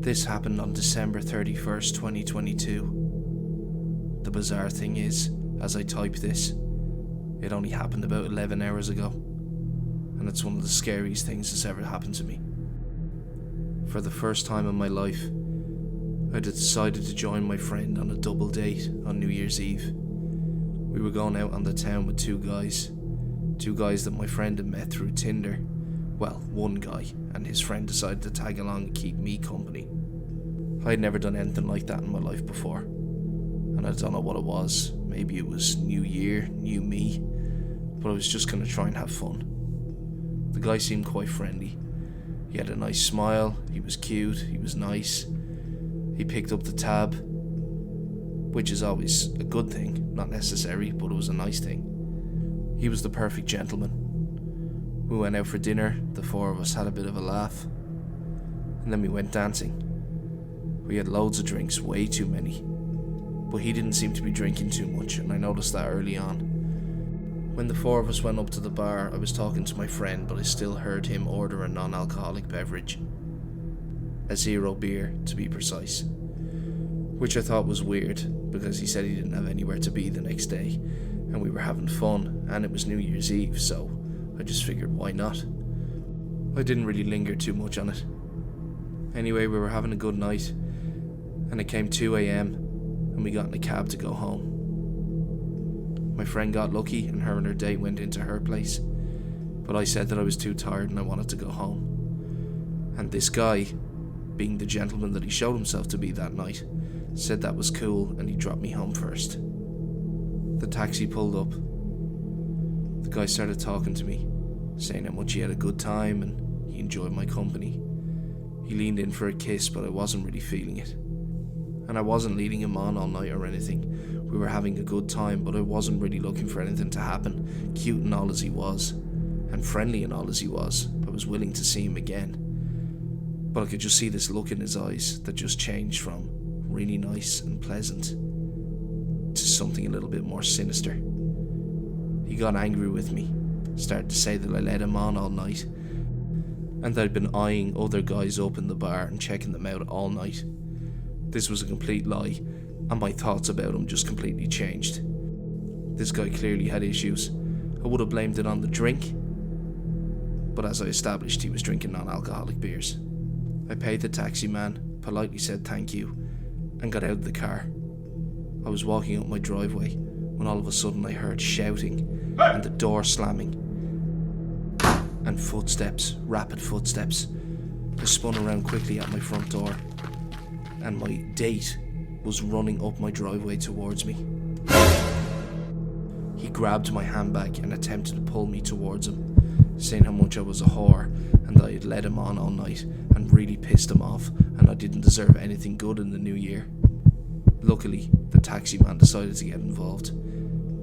This happened on December 31st, 2022. The bizarre thing is, as I type this, it only happened about 11 hours ago, and it's one of the scariest things that's ever happened to me. For the first time in my life, I decided to join my friend on a double date on New Year's Eve. We were going out on the town with two guys that my friend had met through Tinder. Well, one guy and his friend decided to tag along and keep me company. I'd never done anything like that in my life before, and I don't know what it was. Maybe it was New Year, new me, but I was just going to try and have fun. The guy seemed quite friendly. He had a nice smile, he was cute, he was nice. He picked up the tab, which is always a good thing, not necessary, but it was a nice thing. He was the perfect gentleman. We went out for dinner, the four of us had a bit of a laugh, and then we went dancing. We had loads of drinks, way too many, but he didn't seem to be drinking too much, and I noticed that early on. When the four of us went up to the bar, I was talking to my friend, but I still heard him order a non-alcoholic beverage. A 0 beer, to be precise. Which I thought was weird, because he said he didn't have anywhere to be the next day, and we were having fun, and it was New Year's Eve, so I just figured, why not? I didn't really linger too much on it. Anyway, we were having a good night, and it came 2 a.m, and we got in a cab to go home. My friend got lucky, and her and her date went into her place, but I said that I was too tired and I wanted to go home. And this guy, being the gentleman that he showed himself to be that night, said that was cool, and he dropped me home first. The taxi pulled up. The guy started talking to me, saying how much he had a good time and he enjoyed my company. He leaned in for a kiss, but I wasn't really feeling it. And I wasn't leading him on all night or anything. We were having a good time, but I wasn't really looking for anything to happen. Cute and all as he was, and friendly and all as he was, I was willing to see him again. But I could just see this look in his eyes that just changed from really nice and pleasant to something a little bit more sinister. He got angry with me, started to say that I led him on all night, and that I'd been eyeing other guys up in the bar and checking them out all night. This was a complete lie, and my thoughts about him just completely changed. This guy clearly had issues. I would have blamed it on the drink, but as I established, he was drinking non-alcoholic beers. I paid the taxi man, politely said thank you, and got out of the car. I was walking up my driveway when all of a sudden I heard shouting and the door slamming and footsteps, rapid footsteps. I spun around quickly at my front door, and my date was running up my driveway towards me. He grabbed my handbag and attempted to pull me towards him, saying how much I was a whore and that I had led him on all night and really pissed him off, and I didn't deserve anything good in the new year. Luckily, the taxi man decided to get involved.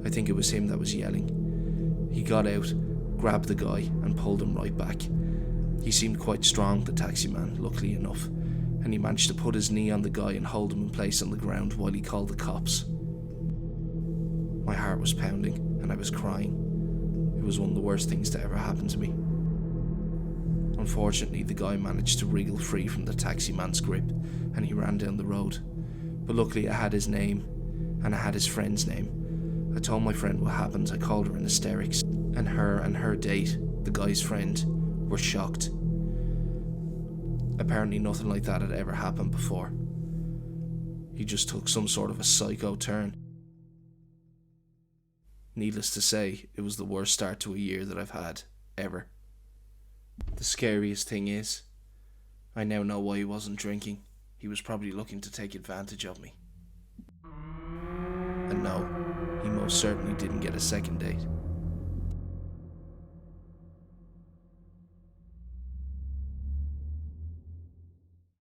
I think it was him that was yelling. He got out, grabbed the guy, and pulled him right back. He seemed quite strong, the taxi man, luckily enough, and he managed to put his knee on the guy and hold him in place on the ground while he called the cops. My heart was pounding, and I was crying. It was one of the worst things to ever happen to me. Unfortunately, the guy managed to wriggle free from the taxi man's grip, and he ran down the road. But luckily I had his name, and I had his friend's name. I told my friend what happened. I called her in hysterics, and her date, the guy's friend, were shocked. Apparently nothing like that had ever happened before. He just took some sort of a psycho turn. Needless to say, it was the worst start to a year that I've had, ever. The scariest thing is, I now know why he wasn't drinking. He was probably looking to take advantage of me. And no, he most certainly didn't get a second date.